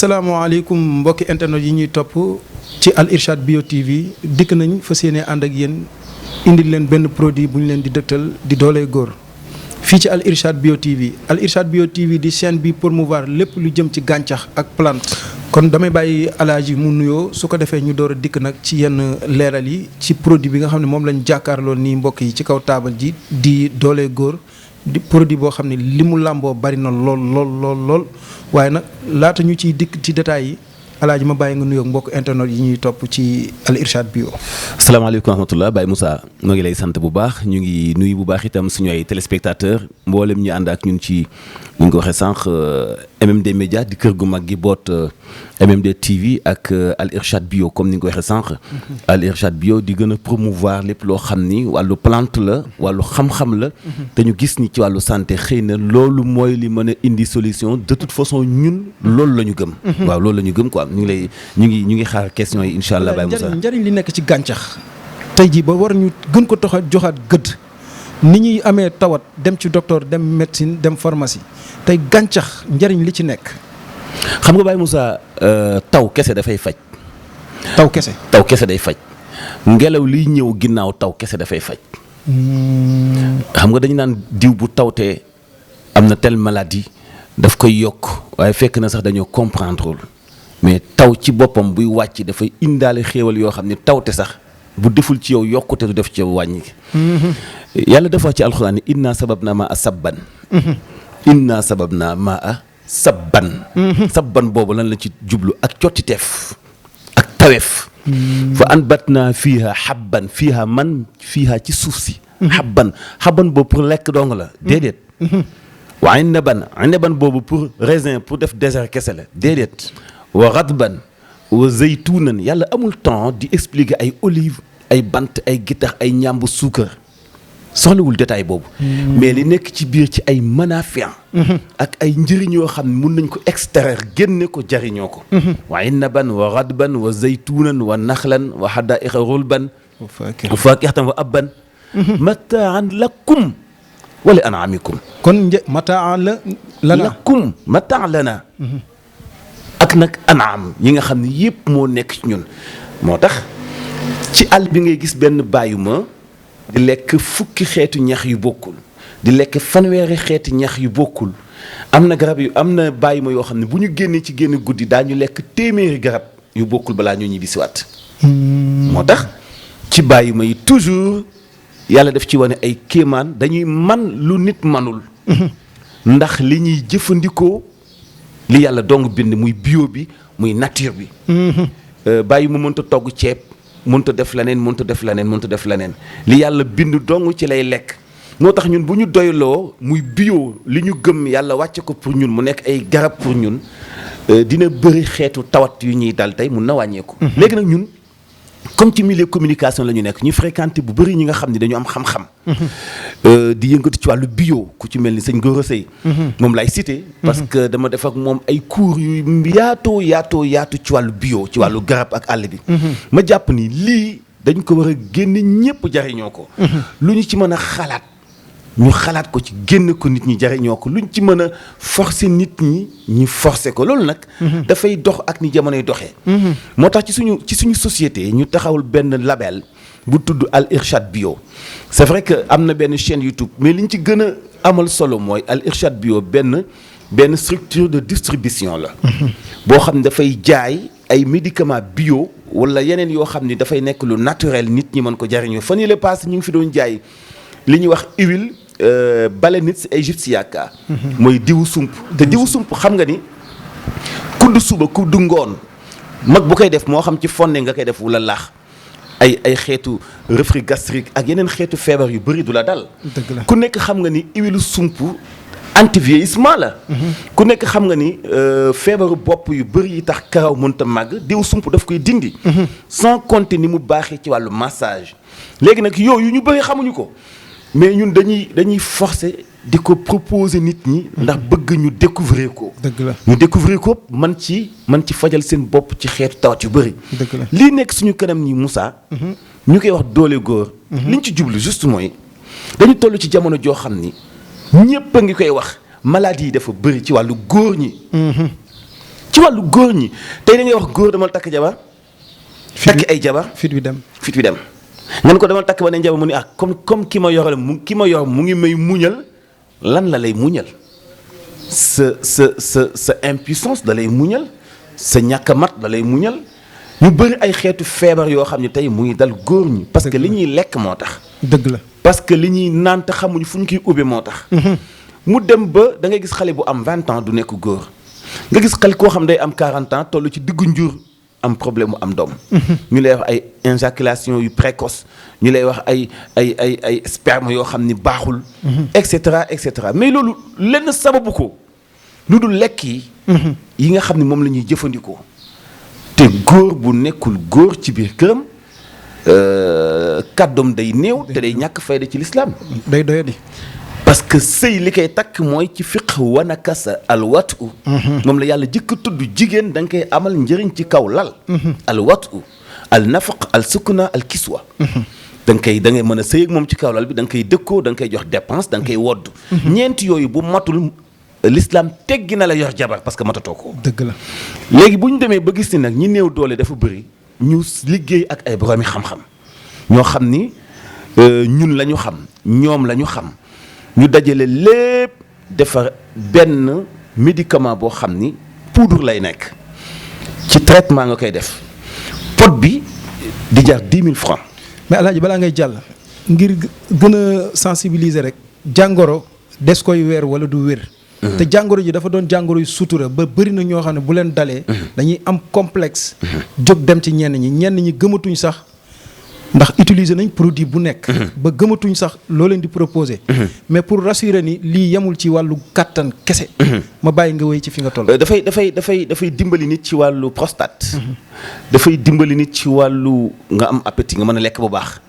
asalaamaaleykum mbokki internet yi ñuy topp ci Al Irshad Bio TV dikk nañ fas yéene ànd ak yéen indil leen benn produit bu ñu leen di dëgtal di dooley góor fii ci Al Irshad Bio TV. Al Irshad Bio TV di chaîne bi promouvoir lépp lu jëm ci gàncax ak plante. kon damay bàyyi alaaji mu nuyoo su ko defee ñu door a dikk nag ci yenn leeral yi ci produit bi nga xam ne moom lañ jàkkaarloo nii mbokk yi ci kaw taabal ji di dooley góor. di produit boo xam ne li mu làmboo bari na lool waaye nag laata ñu ciy dikk ci détails yi alaaji ma bàyyi nga nuyoog mbokk internet yi ñuy topp ci Al Irshad Bio. asalaamaaleykum wa rahmatulah Baye Moussa noo ngi lay sant bu baax ñu ngi nuyu bu baax itam suñu ay téléspectateurs mboolem ñu ànd ak ñun ci ñu ngi ko waxee sànq MMD Média di kër gu mag gi boot MMD TV ak Al Irshad Bio comme ni nga ko waxee sànq. Al Irshad Bio di gën a promouvoir lépp loo xam ni wàllu plante la wàllu xam-xam la. te ñu gis ni ci wàllu santé xëy na loolu mooy li mën a indi solution de toute façon ñun loolu la ñu gëm. waaw loolu la ñu gëm quoi ñu ngi xaar questions yi incha allah. Baye Moussa njëriñ li nekk ci gàncax tey jii ba war ñu gën ko joxaat gëdd ni ñuy amee tawat dem ci docteur dem médecine dem pharmacie tey gàncax njëriñ li ci nekk. xam nga Baye Moussa taw kese dafay faj. taw kese day faj. ngelaw liy ñëw ginnaaw taw kese dafay faj. xam nga dañu naan diw bu tawtee am na telle maladie daf koy yokk waaye fekk na sax dañoo comprendre mais taw ci boppam buy wàcc dafay indaale xéewal yoo xam ne tawte sax bu deful ci yow yokkute du def ci yow wàññi. yàlla dafa ci alxuraan ni inna sababna maa sabban. inna sababna maa sabban. sabban boobu lan la ci jublu ak cottiteef ak taweef. fa anbatna fiiha habban fiiha ci suuf si. habban boobu pour lekk dong la déedéet. wa inaban boobu pour raisin pour def désert kese la déedéet. wa radban wa zaytunan yàlla amul temps di expliquer ay olive ay bant ay gittax ay ñàmbu suukar soxlawul détail boobu. mais li nekk ci biir ci ay manafia ak ay njëriñ yoo xam ne mun nañ ko extraire génne ko jariñoo ko. wa inaban wa radban wa zaytunan wa naxlan wa hadaiqa rulban wa fakihatan wa abban mataan lakum wa li anamikum. kon mataan lakum mataan lana ak nag anaam yi nga xam ne yëpp moo nekk ci ñun moo tax ci àll bi ngay gis benn bàyyuma di lekk fukki xeetu ñax yu bokkul di lekk fanweeri xeeti ñax yu bokkul am na garab yu am na bàyyuma yoo xam ne bu ñu génnee ci génn guddi daañu lekk téeméeri garab yu bokkul balaa ñu ñibbisiwaat. moo tax ci bàyyuma yi toujours yàlla daf ci wane ay kéemaan dañuy man lu nit manul ndax li ñuy jëfandikoo li yàlla dong bind muy bio bi muy nature bi. bàyyi mu mënta togg ceeb mënta def leneen li yàlla bind dong ci lay lekk. moo tax ñun bu ñu doyloo muy bio li ñu gëm yàlla wàcce ko pour ñun mu nekk ay garab pour ñun dina bëri xeetu tawat yu ñuy dal tey mun na wàññeeku. léegi nag ñun comme ci milieu communication la ñu nekk ñu fréquenté bu bëri ñi nga xam ne dañu am xam-xam. di yëngatu ci wàllu bio ku ci mel ni sëñ Gora Seye moom lay cité. parce que dama def ak moom ay cours yu yaatoo ci wàllu bio ci wàllu garab ak àll bi. ma jàpp ni lii dañ ko war a génne ñëpp jariñoo ko. lu ñu ci mën a xalaat ñu xalaat ko ci génn ko nit ñi jariñoo ko lu ñu ci mën a forcer nit ñi ñu forcer ko loolu nag. dafay dox ak ni jamonoy doxee. moo tax ci suñu société ñu taxawul benn label bu tudd Al Irshad Bio. c'est vrai que am na benn chaîne YouTube mais li ñu ci gën a amal solo mooy Al Irshad Bio benn structure de distribution la. boo xam ne dafay jaay ay médicaments bio wala yeneen yoo xam ni dafay nekk lu naturel nit ñi mën ko jariñoo fan yii la paase ñu ngi fi doon jaay li ñuy wax huile Balenix Egyptiaca. mooy diwu sump te diwu sump xam nga ni kudd suba kudd ngoon mag bu koy def moo xam ci fonde nga koy def wala laax ay xeetu reflux gastrique ak yeneen xeetu feebar yu bëri du la dal. ku nekk xam nga ni huile sump anti-vieillissement la. ku nekk xam nga ni feebaru bopp yu bëri yi tax karaw mënta màgg diw sump daf koy dindi. sans compter ni mu baaxee ci wàllu massage. léegi nag yooyu ñu bëri xamuñu ko mais ñun dañuy forcer di ko proposer nit ñi ndax bëgg ñu découvrir ko. dëgg la ñu découvrir ko man ci fajal seen bopp ci xeetu tawat yu bëri. dëgg la lii nekk suñu kanam ni Moussa. ñu koy wax doole góor. liñ ci jublu juste mooy dañu toll ci jamono joo xam ni ñëpp a ngi koy wax maladie yi dafa bëri ci wàllu góor ñi. ci wàllu góor ñi tey da ngay wax góor demal takk jabar takki ay jabar fit wi dem nga ne ko demal takk ba ne jabar mu ni comme ki ma yor mu ngi may muñal lan la lay muñal sa impuissance da lay muñal sa ñàkk a mat da lay muñal ñu bëri ay xeetu feebar yoo xam ne tey mu ngi dal góor ñi parce que li ñuy lekk moo tax dëgg la parce que li ñuy naan te xamuñu fu ñu koy ubbe moo tax mu dem ba da ngay gis xale bu am 20 ans du nekk góor nga gis xale koo xam day am 40 ans toll ci diggu njur am problème mu am doom ñu lay wax ay éjaculation yu précoce ñu lay wax ay sperme yoo xam ni baaxul et cetera mais loolu lenn sababu ko lu dul lekk yi nga xam ne moom la ñuy jëfandikoo te góor bu nekkul góor ci biir këram kàddoom day néew te day ñàkk fayda ci lislaam day doyadi parce que sëy li koy takk mooy ci fiq wanakasa alwatu moom la yàlla jëkk tudd jigéen da nga koy amal njëriñ ci kaw lal alwatu al nafaq al sukna al kiswa da ngay mën a sëy ak moom ci kaw lal bi da nga koy dëkkoo da nga koy jox dépense da nga koy wodd ñeent yooyu bu matul l'islam teggi na la yor jabar parce que matatoo ko dëgg la léegi bu ñu demee ba gis ni nag ñi néew doole dafa bëri ñu liggéey ak ay boroomi xam-xam ñoo xam ni ñun la ñu xam ñoom la ñu xam ñu dajale lépp defar benn médicament boo xam ni poudre lay nekk ci traitement nga koy def pot bi di jar 10 000 francs mais Alaaji balaa ngay jàll ngir gën a sensibiliser rek jàngoro des koy weer wala du wér te jàngoro ji dafa doon jàngoro yu sutura ba bëri na ñoo xam ne bu leen dalee dañuy am complexe jóg dem ci ñenn ñi gëmatuñ sax ndax utiliser nañ produit bu nekk ba gëmatuñ sax loo leen di proposer mais pour rassurer ni lii yemul ci wàllu kàttan kese ma bàyyi nga wéy ci fi nga toll dafay dimbali nit ci wàllu prostate dafay dimbali nit ci wàllu nga am appétit nga mën a lekk bu baax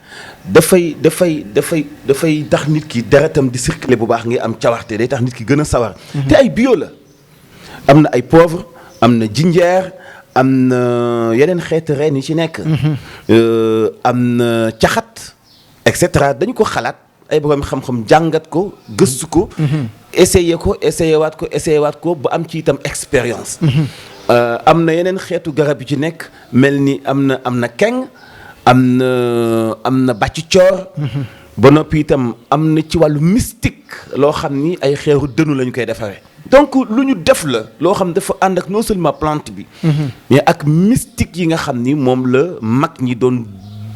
dafay tax nit ki deretam di circuler bu baax ngi am cawarte day tax nit ki gën a sawar te ay bio la am na ay poivre am na jinjeer am na yeneen xeeti reen yi ci nekk am na caxat et cetera dañu ko xalaat ay borom xam-xam jàngat ko gëstu ko essayé waat ko ba am ci itam expérience am na yeneen xeetu garab yu ci nekk mel ni am na keng am na bàcc coor ba noppi itam am na ci wàllu mystique loo xam ni ay xeeru dënu la ñu koy defaree donc lu ñu def la loo xam dafa ànd ak non seulement plante bi mais ak mystique yi nga xam ni moom la mag ñi doon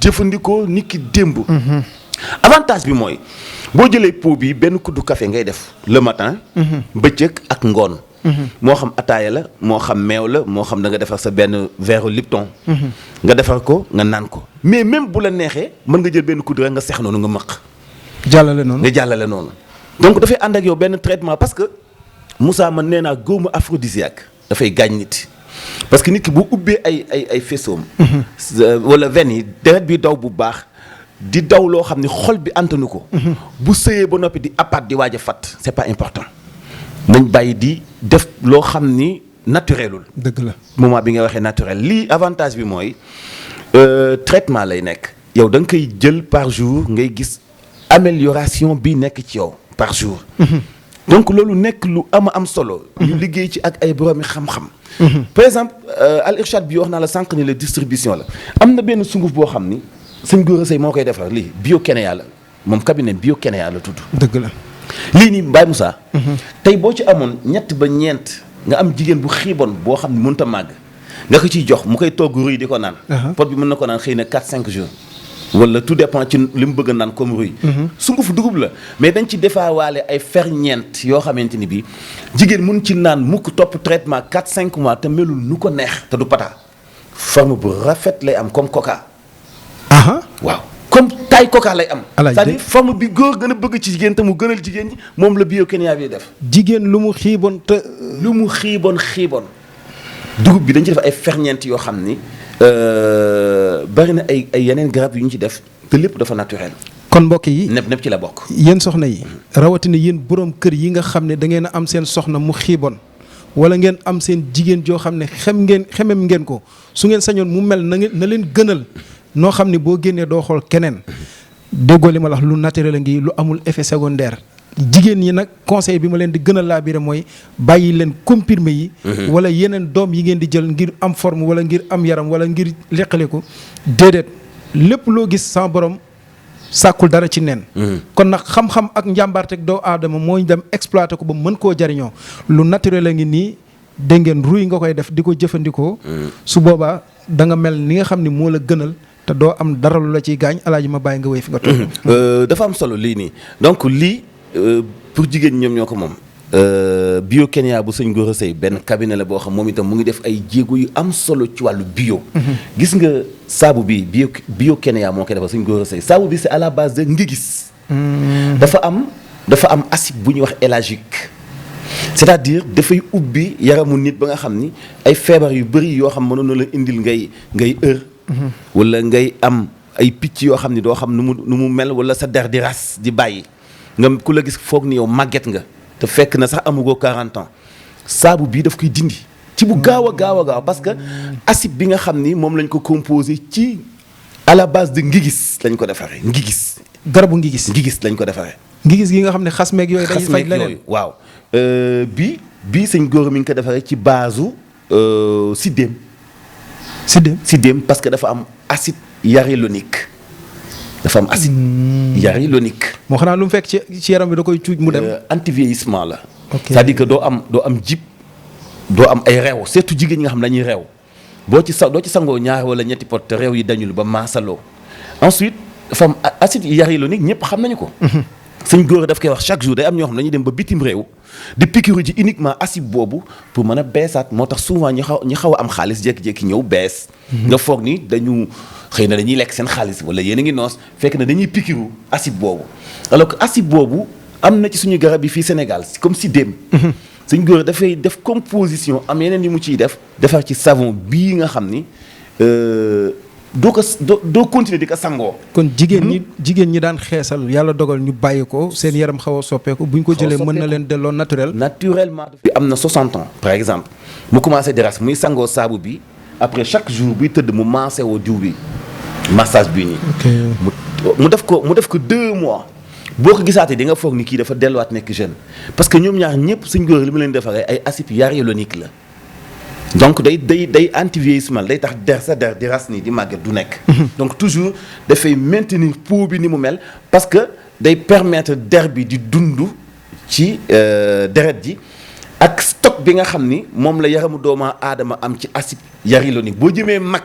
jëfandikoo ni ki démb avantage bi mooy boo jëlee pot bi benn kuddu café ngay def le matin bëccëg ak ngoon moo xam ataaya la moo xam meew la moo xam da nga defar sa benn verre Lipton nga defar ko nga naan ko mais même bu la neexee mën nga jël benn kuddu rek nga sex noonu nga mëq jàllale noonu donc dafay ànd ak yow benn traitement parce que Moussa man nee naa góomu aphrodisiaque dafay gaañ nit parce que nit ki bu ubbee ay faisceaux wala veine yi deret bi daw bu baax di daw loo xam ni xol bi antanu ko bu sëyee ba noppi di apat di waaj a fat c'est pas important nañ bàyyi di def loo xam ni naturelul dëgg la moment bi nga waxee naturel lii avantage bi mooy traitement lay nekk yow da nga koy jël par jour ngay gis amélioration bi nekk ci yow par jour donc loolu nekk lu am solo ñu liggéey ci ak ay boroomi xam-xam par exemple Al Irshad bi wax naa la sànq ni la distribution la am na benn sunguf boo xam ni sëñ Gora Seye moo koy defar lii bio Kenya la moom cabinet bio Kenya la tudd dëgg la lii nii Baye Moussa tey boo ci amoon ñett ba ñeent nga am jigéen bu xiibon boo xam ne mënut a màgg nga ko ciy jox mu koy togg ruy di ko naan pot bi mën na ko naan xëy na 4-5 jours wala tout dépend ci li mu bëgg a naan comme ruy sungufu dugub la mais dañ ci defaawaale ay ferñeent yoo xamante ni bi jigéen mun ci naan mukk topp traitement 4-5 mois te melul nu ko neex te du pata forme bu rafet lay am comme coca waaw comme taille coca lay am c'est-à-dire forme bi góor gën a bëgg ci jigéen te mu gënal jigéen ñi moom la bio Kenya bi def jigéen lu mu xiibon dugub bi dañ ci def ay ferñeent yoo xam ni bari na ay yeneen garab yu ñu ci def te lépp dafa naturel kon mbokk yi nepp ci la bokk yéen soxna yi rawatina yéen borom kër yi nga xam ne da ngeen a am seen soxna mu xiibon wala ngeen am seen jigéen joo xam ne xemem ngeen ko su ngeen sañoon mu mel na leen gënal noo xam ne boo génnee doo xool keneen déggoo li ma la wax lu naturel a ngi lu amul effet secondaire jigéen ñi nag conseil bi ma leen di gën a laabire mooy bàyyi leen comprimé yi. wala yeneen doom yi ngeen di jël ngir am forme wala ngir am yaram wala ngir leqale ko déedéet lépp loo gis sama borom sàkkul dara ci nen. kon nag xam-xam ak njàmbaarteeg doomu aadama moo ñu dem exploité ko ba mën koo jariñoo lu naturel a ngi nii dégg ngeen ruy nga koy def di ko jëfandikoo. su boobaa da nga mel ni nga xam ni moo la gënal. te doo am dara lu la ciy gaañ alaaji ma bàyyi nga wéy fi nga toog. dafa am solo lii nii donc lii pour jigéen ñoom ñoo ko moom. bio Kenya bu sëñ Gora Seye benn cabinet la boo xam moom itam mu ngi def ay jéego yu am solo ci wàllu bio. gis nga saabu bi bio Kenya moo koy defal sëñ Gora Seye saabu bi c'est à la base de ngigis. dafa am acide bu ñuy wax élagique. c'est-à-dire dafay ubbi yaramu nit ba nga xam ni ay feebar yu bëri yoo xam mënoon na la indil ngay wala ngay am ay picc yoo xam ni doo xam nu mu mel wala sa der di ras di bàyyi nga ku la gis foog ni yow màgget nga te fekk na sax amugoo 40 ans saabu bii daf koy dindi ci bu gaaw a gaaw parce que acide bi nga xam ni moom lañ ko composé ci à la base de ngigis lañ ko defaree ngigis. garabu ngigis lañ ko defaree. ngigis gi nga xam ne xas meeg yooyu dañuy faj leneen waaw bii sëñ Gora mi ngi ko defaree ci base sidéem parce que dafa am acide hyaluronique moo xanaa lu mu fekk ci yaram bi da koy cuuj mu dem. anti-vieillissement la. c'est-à-dire que doo am jib doo am ay reew surtout jigéen ñi nga xam dañuy reew doo ci sangoo ñaar wala ñetti pot te reew yi dañul ba maasaloo ensuite dafa am acide hyaluronique ñëpp xam nañu ko. sëñ Gora daf koy wax chaque jour day am ñoo xam dañuy dem ba bitim réew di piqûre ji uniquement acide boobu pour mën a beesaat moo tax souvent ñi xaw a am xaalis jékki-jékki ñëw bees. nga foog ni xëy na dañuy lekk seen xaalis wala yéen a ngi noos fekk na dañuy piqûre acide boobu alors que acide boobu am na ci suñu garab yi fii Sénégal comme sidéem. sëñ Gora dafay def composition am yeneen yi mu ciy defar ci savon bii nga xam ni. doo continuer di ko sangoo. kon jigéen ñi daan xeesal yàlla dogal ñu bàyyi ko seen yaram xaw a soppeeku bu ñu ko jëlee mën na leen delloo naturellement. am na 60 ans par exemple mu commencé di ras muy sangoo saabu bi après chaque jour buy tëdd mu maasee woo diw bi massage bii nii. mu def ko 2 mois boo ko gisaatee di nga foog ni kii dafa delluwaat nekk jeune parce que ñoom ñaar ñëpp suñ Gora li mu leen defaree ay acide hyaluronique la. donc day anti-vieillissement day tax sa der di ras nii di màgget du nekk. donc toujours dafay maintenir peau bi ni mu mel parce que day permettre der bi di dund ci deret ji ak stock bi nga xam ni moom la yaramu doomu aadama am ci acide hyaluronique boo jëmee mag.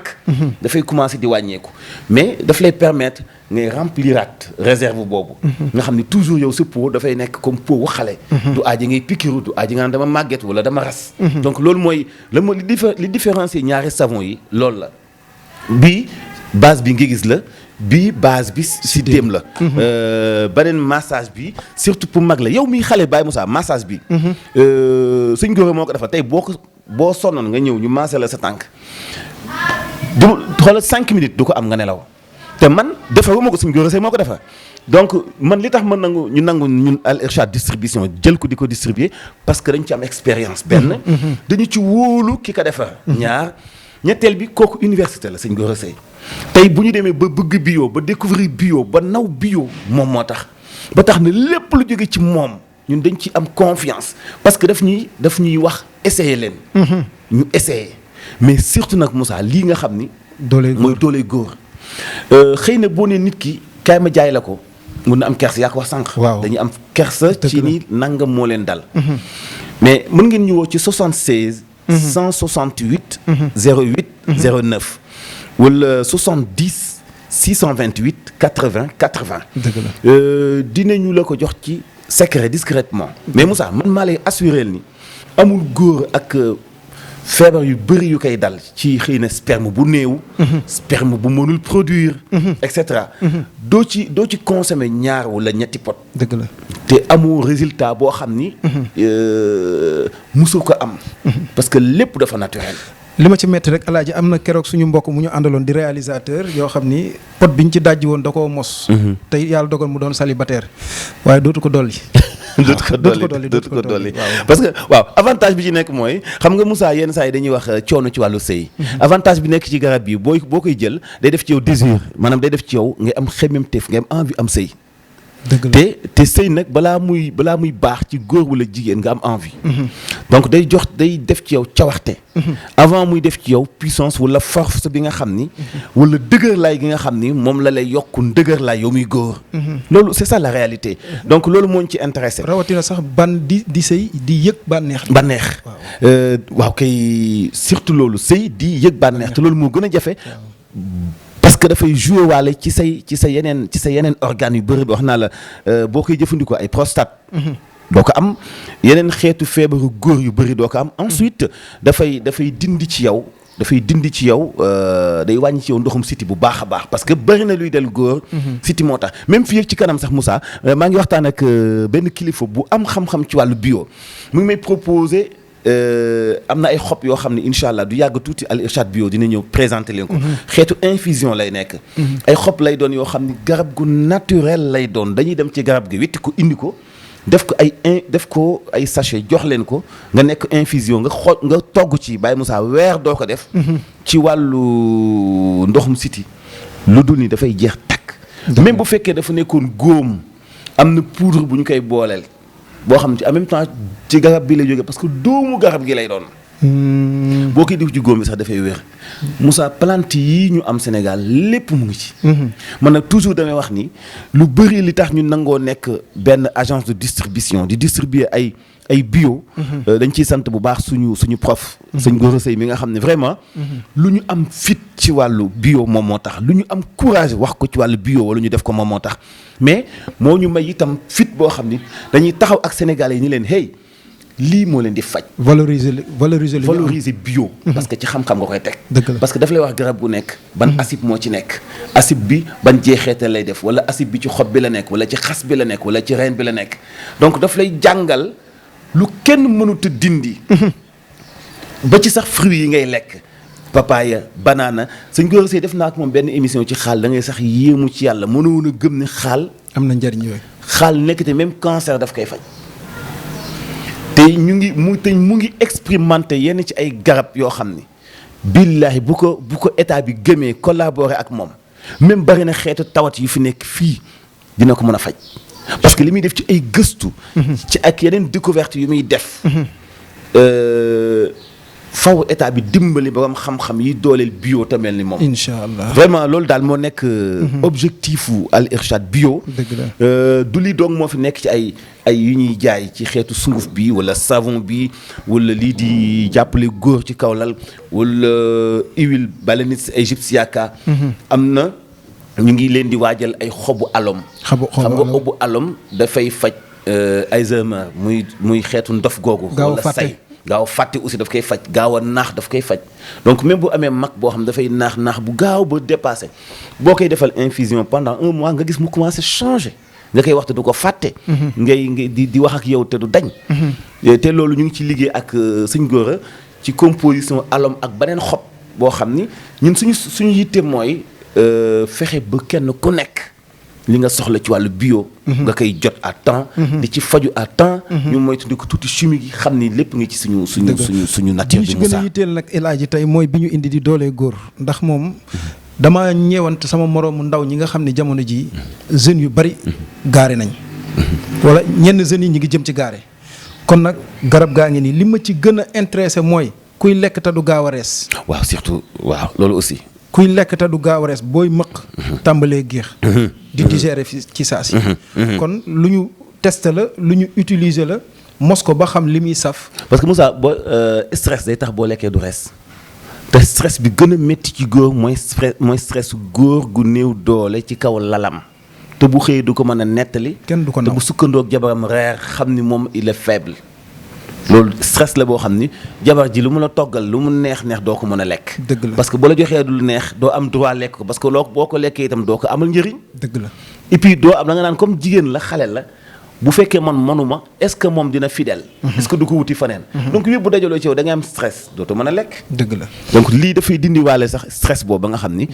dafay commencer di wàññeeku mais daf lay permettre ngay rempliraat réserve boobu. nga xam ni toujours yow sa peau dafay nekk comme peau wu xale. du aaji ngay pikiru du aaji nga dama màgget wala dama ras. donc loolu mooy li différencier ñaari savon yi loolu la bii base bi nga gis la bii base bi sidéem la. beneen massage bi surtout pour mag la yow miy xale Baye Moussa massage bi. sëñ Gora moo ko defal tey boo sonnoon nga ñëw ñu massé la sa tànk du xoolal 5 minutes du ko am nga nelaw. te man defaruma ko sëñ Gora Seye moo ko defar donc man li tax ma nangu ñun Al Irshad distribution jël ko di ko distribuer parce que dañu ci am expérience benn dañu ci wóolu ki ko defar ñaar ñetteel bi kooku université la sëñ Gora Seye tey bu ñu demee ba bëgg bio ba découvrir bio ba naw bio moom moo tax ba tax na lépp lu jóge ci moom ñun dañ ci am confiance parce que daf ñuy wax essayer leen ñu essayer mais surtout nag Moussa lii nga xam ni mooy dooley góor xëy na boo nee nit ki kaay ma jaay la ko mun na am kersa yaa ko wax sànq. dañuy am kersa ci ni nangam moo leen dal. mais mën ngeen ñu woo ci 76. 168. 08 09. wala 70 628 80 80. dëgg la dinañu la ko jox ci secret discrètement. mais Moussa man maa lay assuré ni amul góor ak. feebar yu bëri yu koy dal ci xëy na sperme bu néew. sperme bu mënul produire. et cetera. doo ci consommer ñaar wala ñetti pot. dëgg la te amoo résultat boo xam ni. musul ko am. parce que lépp dafa naturel. li ma ci metti rek alaaji am na keroog suñu mbokk mu ñu àndaloon di réalisateur yoo xam ni pot biñ ci dajji woon da koo mos. te yàlla dogal mu doon célibataire waaye dootu ko dolli. dootu ko dolli parce que waaw avantage bi ci nekk mooy xam nga Moussa yenn saa yi dañuy wax coono ci wàllu sëy avantage bi nekk ci garab bi boo koy jël day def ci yow désir maanaam day def ci yow ngay am xemmemteef ngay am envie am sëy te sëy nag balaa muy baax ci góor wala jigéen nga am envie. donc day def ci yow cawaxte. avant muy def ci yow puissance wala force bi nga xam ni. wala dëgër laay gi nga xam ni moom la lay yokku dëgër laay yow muy góor. loolu c'est ça la réalité. donc loolu moo ñu ci intéressé. rawatina sax di sëy di yëg bànneex. waaw kay surtout loolu sëy di yëg bànneex te loolu moo gën a jafe. parce que dafay jouer waale ci sa yeneen organes yu bëri wax naa la boo koy jëfandikoo ay prostate. doo ko am yeneen xeetu feebaru góor yu bëri doo ko am. ensuite dafay dindi ci yow. Day wàññi ci yow ndoxum siti bu baax a baax parce que bëri na luy del góor. siti moo tax même fii ci kanam sax Moussa maa ngi waxtaan ak benn kilifa bu am xam-xam ci wàllu bio mu ngi may proposer. am na ay xob yoo xam ne incha allah du yàgg tuuti Al Irshad bio dina ñëw présenter leen ko. xeetu infusion lay nekk. ay xob lay doon yoo xam ni garab gu naturel lay doon dañuy dem ci garab gi witti ko indi ko def ko ay sachet jox leen ko nga nekk infusion nga togg ci Baye Moussa weer doo ko def. ci wàllu ndoxum siti lu dul ni dafay jeex takk. même bu fekkee dafa nekkoon góom am na poudre bu ñu koy booleel. boo xam ne en même temps ci garab bi lay jógee parce que doomu garab gi lay doon. boo koy diw ci góom bi sax dafay wér. Moussa plante yii ñu am Sénégal lépp mu ngi ci. man nag toujours damay wax ni lu bëri li tax ñu nangoo nekk benn agence de distribution di distribuer ay bio. dañ ciy sant bu baax suñu prof. sëñ Gora Seye mi nga xam ne vraiment. lu ñu am fit ci wàllu bio moom moo tax lu ñu am courage wax ko ci wàllu bio wala ñu def ko moom moo tax mais moo ñu may itam fit boo xam ni dañuy taxaw ak Sénégalais yi ni leen hey lii moo leen di faj. valoriser bio. parce que ci xam-xam nga koy teg. parce que daf lay wax garab gu nekk. ban acide moo ci nekk. acide bi ban jeexeetal lay def wala acide bi ci xob bi la nekk wala ci xas bi la nekk wala ci reen bi la nekk donc daf lay jàngal. lu kenn mënut a dindi. ba ci sax fruits yi ngay lekk. papaya banana sëñ Gora Seye def naa ak moom benn émission ci xaal da ngay sax yéemu ci yàlla mënoon a gëm ne xaal. am na njariñ yooyu. xaal nekk te même cancer daf koy faj. te mu ngi expérimenté yenn ci ay garab yoo xam ni. billaahi bu ko état bi gëmee collaborer ak moom même bari na xeetu tawat yu fi nekk fii dina ko mën a faj. parce que li muy def ci ay gëstu. ci ak yeneen découverte yu muy def. faw état bi dimbali borom xam-xam yi dooleel bio te mel ni moom. incha allah vraiment loolu daal moo nekk. objectif wu Al Irshad bio. dëgg la du li doog moo fi nekk ci ay yu ñuy jaay ci xeetu sunguf bi wala savon bi wala lii di jàppale góor ci kaw lal wala huile Balanis Egyptiaca. am na. ñu ngi leen di waajal ay xobu alom. xam nga xobu alom dafay faj Alzheimer muy xeetu ndof googu. wala say gaaw fàtte aussi daf koy faj gaaw a naax daf koy faj donc même bu amee mag boo xam dafay naax bu gaaw ba dépassé boo koy defal infusion pendant 1 mois nga gis mu commencé changer nga koy waxtu du ko fàtte. ngay di wax ak yow te du dañ. te loolu ñu ngi ci liggéey ak sëñ Gora ci composition alom ak beneen xob boo xam ni ñun suñu yitte mooy. fexe ba kenn ku nekk li nga soxla ci wàllu bio. nga koy jot à temps. di ci faju à temps. ñu moytu ko tuuti chimique yi xam ni lépp ngi ci suñu nature bi. gën a yitteel nag El Hadji tey mooy bi ñu indi di doole góor ndax moom dama ñeewante sama moroomu ndaw ñi nga xam ne jamono ji jeunes yu bari gaare nañ. wala ñenn jeunes yi ñi ngi jëm ci gaare. kon nag garab gaa ngi nii li ma ci gën a intéressé mooy kuy lekk te du gaaw a rees. waaw surtout waaw loolu aussi. kuy lekk te du gaaw a rees booy mëq. tàmbalee géex. di digérer fi ci saa si. kon lu ñu tester la lu ñu utiliser la mos ko ba xam li muy saf. parce que Moussa boo stress day tax boo lekkee du rees te stress bi gën a métti ci góor mooy stress góor gu néew doole ci kaw lalam te bu xëyee du ko mën a nettali. kenn du ko te bu sukkandoo ak jabaram reer xam ni moom il est faible. loolu stress la boo xam ni jabar ji lu mun a toggal lu mu neex doo ko mën a lekk. dëgg la parce que boo la joxee dul neex doo am droit lekk ko parce que boo ko lekkee itam doo ko amal njëriñ. dëgg la et puis doo am da nga naan comme jigéen la xale la bu fekkee man manuma est-ce que moom dina fidèle. est-ce que du ko wuti faneen. donc yëpp bu dajaloo ci yow da ngay am stress dootoo mën a lekk. dëgg la donc lii dafay dindiwaale sax stress boobu ba nga xam ni.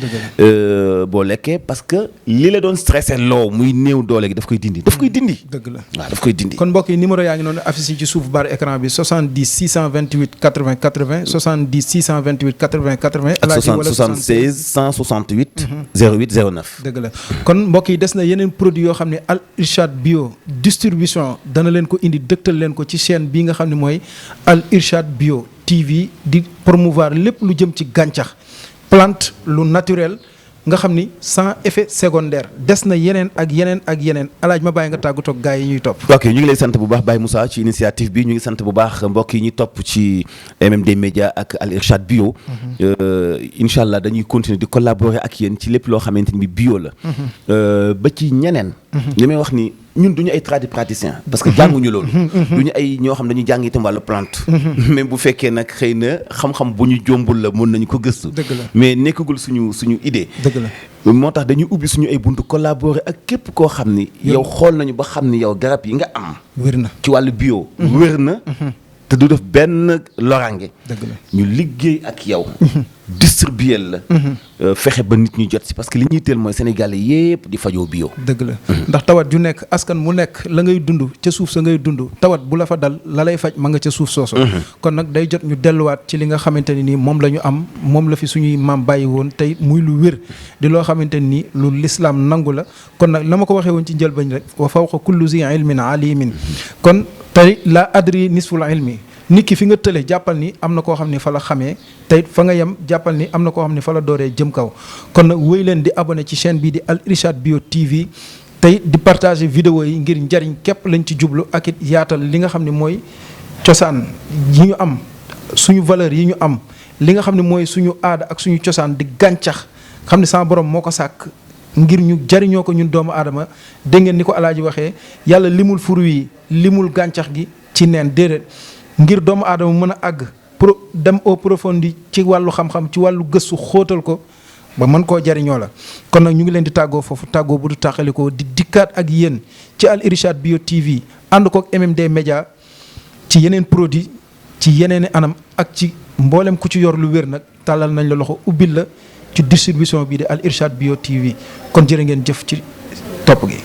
boo lekkee parce que li la doon stressé loo muy néew doole gi daf koy dindi. dëgg la waaw daf koy dindi. kon mbokk yi numéro yaa ngi noonu affiché ci suuf barre écran bi 70 628 80 80 70 628 80 80. ak 76 168. 08 09. dëgg la kon mbokk yi des na yeneen produit yoo xam ne Al Irshad Bio distribution dana leen ko indi dëgtal leen ko ci chaîne bii nga xam ne mooy Al Irshad Bio TV di promouvoir lépp lu jëm ci gàncax plante lu naturel nga xam ni sans effet secondaire des na yeneen ak yeneen ak yeneen alaaj ma bàyyi nga tàggatoo ak gars yi ñuy topp. ok ñu ngi lay sant bu baax Baye Moussa ci initiative bi ñu ngi sant bu baax mbokk yi ñuy topp ci MMD Média ak Al Irshad Bio. incha allah dañuy continuer di collaborer ak yéen ci lépp loo xamante ni bio la. ba ci ñeneen. li may wax ni ñun duñu ay tradipraticiens parce que jànguñu loolu. duñu ay ñoo xam dañuy jàng itam wàllu plante. même bu fekkee nag xëy na xam-xam bu ñu jombul la mën nañu ko gëstu. dëgg la mais nekkagul suñu idée. dëgg la moo tax dañuy ubbi suñu ay buntu collaborer ak képp koo xam ni. yow xool nañu ba xam ni yow garab yi nga am. wér na ci wàllu bio. wér na. te du def benn loraange. dëgg la ñu liggéey ak yow. distribuer la. fexe ba nit ñi jot si parce que li ñuy teel mooy Sénégalais yépp di fajoo bio. dëgg la ndax tawat ju nekk askan mu nekk la ngay dund ca suuf sa ngay dund tawat bu la fa dal la lay faj ma nga ca suuf soosu. kon nag day jot ñu delluwaat ci li nga xamante ne nii moom la ñu am moom la fi suñuy maam bàyyi woon tey muy lu wér di loo xamante ni lu lislaam nangu la kon nag la ma ko waxee woon ci njëlbañ rek wa fawqa kulli zi ilmin alimin kon tey la adri nisful ilmi nit ki fi nga tële jàppal ni am na koo xam ni fa la xamee tey fa nga yem jàppal ni am na koo xam ni fa la dooree jëm kaw kon nag wéy leen di abonné ci chaîne bii di Al Irshad Bio TV tey di partager vidéo yi ngir njariñ képp lañ ci jublu ak it yaatal li nga xam ne mooy cosaan yi ñu am suñu valeur yi ñu am li nga xam ne mooy suñu aada ak suñu cosaan di gàncax xam ne sama borom moo ko sàkk ngir ñu jariñoo ko ñun doomu aadama dégg ngeen ni ko alaaji waxee yàlla limul fruit yi limul gàncax gi ci neen déedéet ngir doomu aadama mën a àgg dem au profondi ci wàllu xam-xam ci wàllu gëstu xóotal ko ba mën koo jariñoo la kon nag ñu ngi leen di tàggoo foofu tàggoo bu du tàqalikoo di dikkaat ak yéen ci Al Irshad Bio TV ànd kook MMD Média ci yeneen produit ci yeneen anam ak ci mboolem ku ci yor lu wér nag tàllal nañ la loxo ubbil la ci distribution bii di Al Irshad Bio TV kon jërë ngeen jëf ci topp gi